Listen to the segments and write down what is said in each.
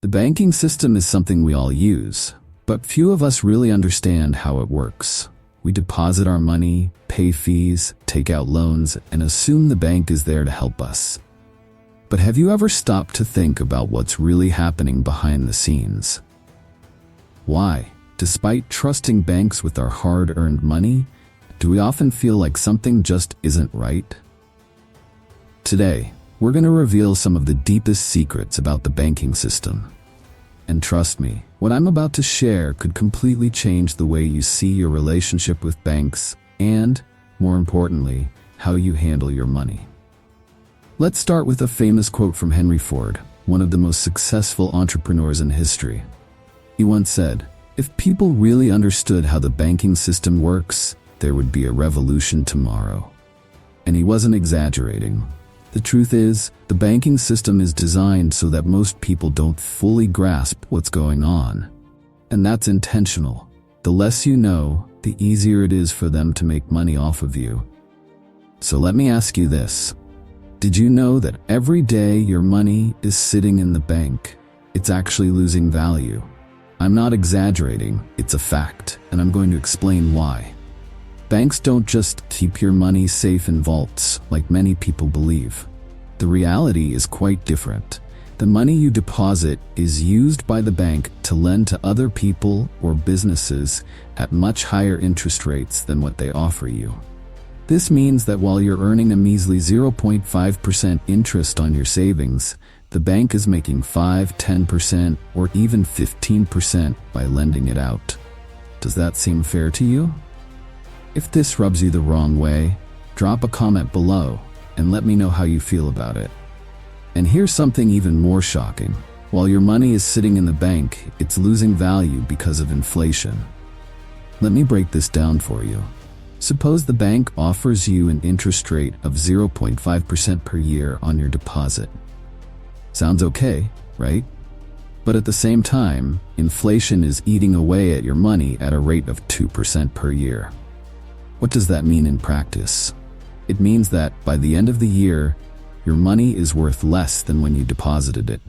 The banking system is something we all use, but few of us really understand how it works. We deposit our money, pay fees, take out loans, and assume the bank is there to help us. But have you ever stopped to think about what's really happening behind the scenes? Why, despite trusting banks with our hard-earned money, do we often feel like something just isn't right? Today, we're going to reveal some of the deepest secrets about the banking system. And trust me, what I'm about to share could completely change the way you see your relationship with banks and, more importantly, how you handle your money. Let's start with a famous quote from Henry Ford, one of the most successful entrepreneurs in history. He once said, "If people really understood how the banking system works, there would be a revolution tomorrow." And he wasn't exaggerating. The truth is, the banking system is designed so that most people don't fully grasp what's going on. And that's intentional. The less you know, the easier it is for them to make money off of you. So let me ask you this. Did you know that every day your money is sitting in the bank, it's actually losing value? I'm not exaggerating, it's a fact, and I'm going to explain why. Banks don't just keep your money safe in vaults, like many people believe. The reality is quite different. The money you deposit is used by the bank to lend to other people or businesses at much higher interest rates than what they offer you. This means that while you're earning a measly 0.5% interest on your savings, the bank is making 5, 10%, or even 15% by lending it out. Does that seem fair to you? If this rubs you the wrong way, drop a comment below and let me know how you feel about it. And here's something even more shocking. While your money is sitting in the bank, it's losing value because of inflation. Let me break this down for you. Suppose the bank offers you an interest rate of 0.5% per year on your deposit. Sounds okay, right? But at the same time, inflation is eating away at your money at a rate of 2% per year. What does that mean in practice? It means that by the end of the year, your money is worth less than when you deposited it.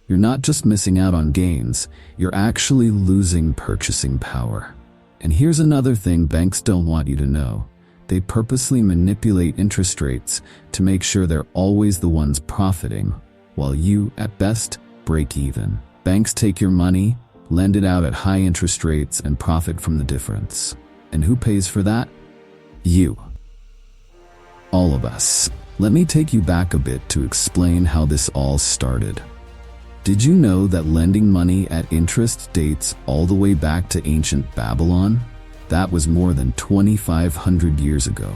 You're not just missing out on gains, you're actually losing purchasing power. And here's another thing banks don't want you to know. They purposely manipulate interest rates to make sure they're always the ones profiting, while you, at best, break even. Banks take your money, lend it out at high interest rates, and profit from the difference. And who pays for that? You. All of us. Let me take you back a bit to explain how this all started. Did you know that lending money at interest dates all the way back to ancient Babylon? That was more than 2,500 years ago.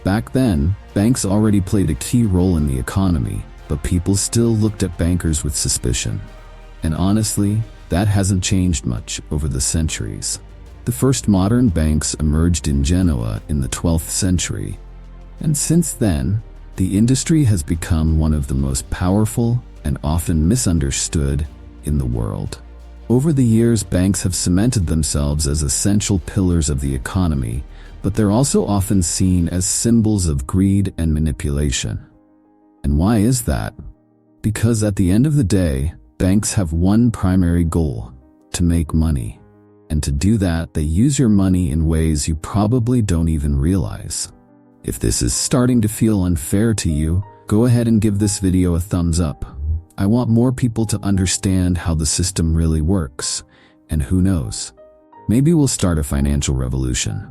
Back then, banks already played a key role in the economy, but people still looked at bankers with suspicion. And honestly, that hasn't changed much over the centuries. The first modern banks emerged in Genoa in the 12th century, and since then, the industry has become one of the most powerful and often misunderstood in the world. Over the years, banks have cemented themselves as essential pillars of the economy, but they're also often seen as symbols of greed and manipulation. And why is that? Because at the end of the day, banks have one primary goal: to make money. And to do that, they use your money in ways you probably don't even realize. If this is starting to feel unfair to you, go ahead and give this video a thumbs up. I want more people to understand how the system really works. And who knows? Maybe we'll start a financial revolution.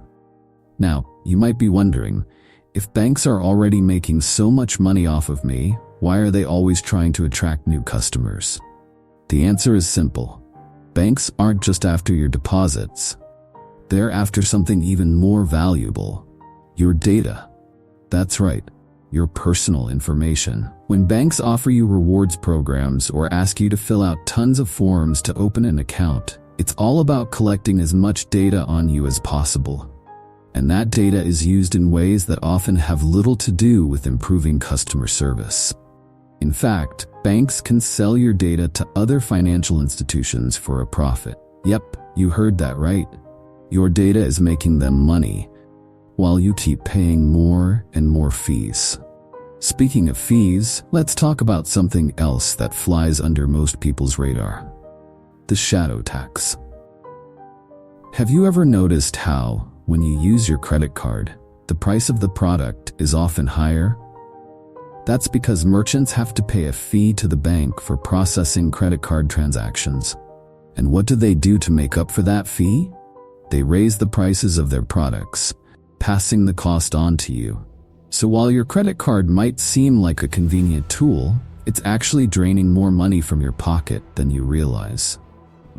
Now, you might be wondering, if banks are already making so much money off of me, why are they always trying to attract new customers? The answer is simple. Banks aren't just after your deposits. They're after something even more valuable: your data. That's right, your personal information. When banks offer you rewards programs or ask you to fill out tons of forms to open an account, it's all about collecting as much data on you as possible. And that data is used in ways that often have little to do with improving customer service. In fact, banks can sell your data to other financial institutions for a profit. Yep, you heard that right. Your data is making them money, while you keep paying more and more fees. Speaking of fees, let's talk about something else that flies under most people's radar: the shadow tax. Have you ever noticed how, when you use your credit card, the price of the product is often higher? That's because merchants have to pay a fee to the bank for processing credit card transactions. And what do they do to make up for that fee? They raise the prices of their products, passing the cost on to you. So while your credit card might seem like a convenient tool, it's actually draining more money from your pocket than you realize.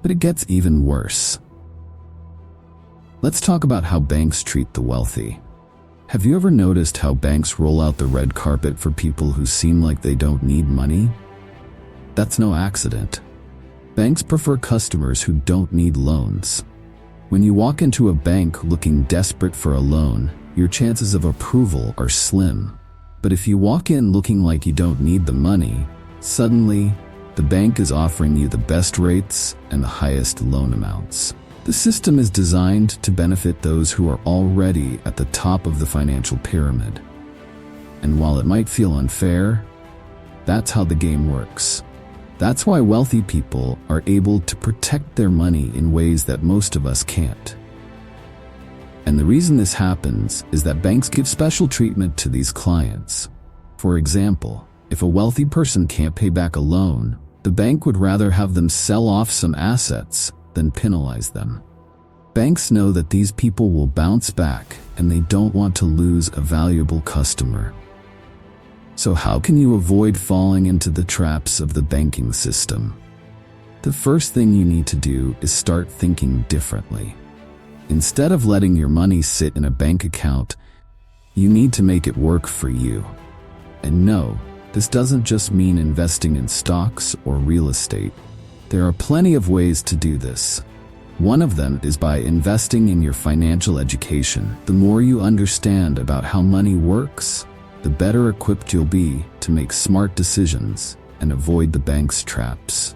But it gets even worse. Let's talk about how banks treat the wealthy. Have you ever noticed how banks roll out the red carpet for people who seem like they don't need money? That's no accident. Banks prefer customers who don't need loans. When you walk into a bank looking desperate for a loan, your chances of approval are slim. But if you walk in looking like you don't need the money, suddenly, the bank is offering you the best rates and the highest loan amounts. The system is designed to benefit those who are already at the top of the financial pyramid. And while it might feel unfair, that's how the game works. That's why wealthy people are able to protect their money in ways that most of us can't. And the reason this happens is that banks give special treatment to these clients. For example, if a wealthy person can't pay back a loan, the bank would rather have them sell off some assets than penalize them. Banks know that these people will bounce back and they don't want to lose a valuable customer. So how can you avoid falling into the traps of the banking system? The first thing you need to do is start thinking differently. Instead of letting your money sit in a bank account, you need to make it work for you. And no, this doesn't just mean investing in stocks or real estate. There are plenty of ways to do this. One of them is by investing in your financial education. The more you understand about how money works, the better equipped you'll be to make smart decisions and avoid the bank's traps.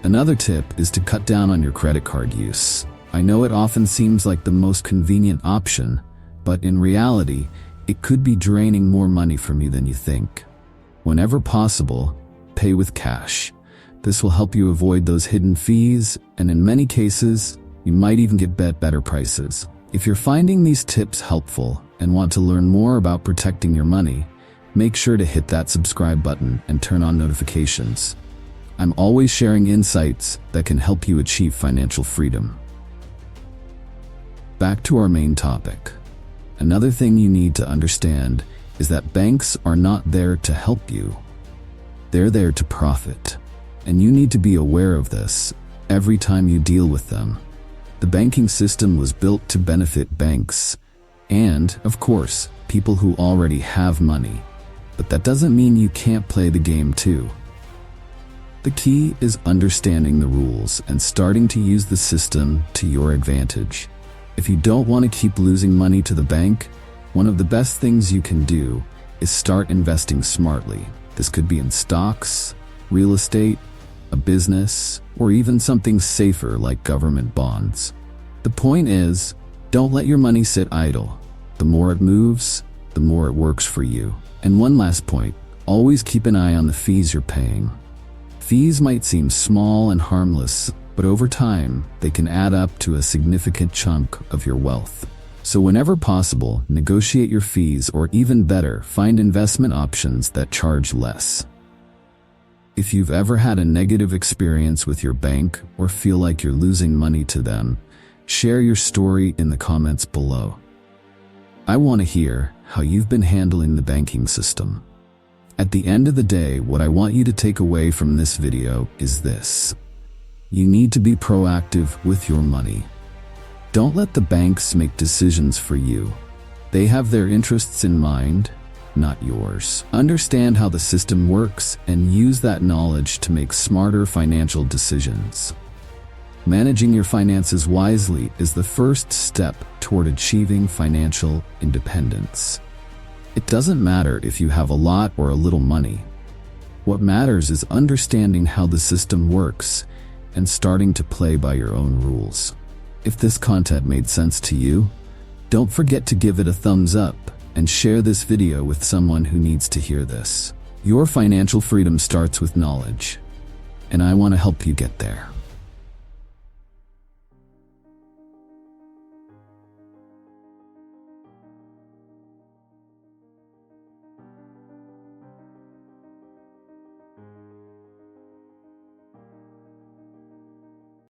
Another tip is to cut down on your credit card use. I know it often seems like the most convenient option, but in reality, it could be draining more money from you than you think. Whenever possible, pay with cash. This will help you avoid those hidden fees, and in many cases, you might even get better prices. If you're finding these tips helpful and want to learn more about protecting your money, make sure to hit that subscribe button and turn on notifications. I'm always sharing insights that can help you achieve financial freedom. Back to our main topic. Another thing you need to understand is that banks are not there to help you. They're there to profit. And you need to be aware of this every time you deal with them. The banking system was built to benefit banks and, of course, people who already have money. But that doesn't mean you can't play the game too. The key is understanding the rules and starting to use the system to your advantage. If you don't want to keep losing money to the bank, one of the best things you can do is start investing smartly. This could be in stocks, real estate, a business, or even something safer like government bonds. The point is, don't let your money sit idle. The more it moves, the more it works for you. And one last point, always keep an eye on the fees you're paying. Fees might seem small and harmless, but over time, they can add up to a significant chunk of your wealth. So whenever possible, negotiate your fees, or even better, find investment options that charge less. If you've ever had a negative experience with your bank or feel like you're losing money to them, share your story in the comments below. I want to hear how you've been handling the banking system. At the end of the day, what I want you to take away from this video is this: you need to be proactive with your money. Don't let the banks make decisions for you. They have their interests in mind, not yours. Understand how the system works and use that knowledge to make smarter financial decisions. Managing your finances wisely is the first step toward achieving financial independence. It doesn't matter if you have a lot or a little money. What matters is understanding how the system works and starting to play by your own rules. If this content made sense to you, don't forget to give it a thumbs up and share this video with someone who needs to hear this. Your financial freedom starts with knowledge, and I want to help you get there.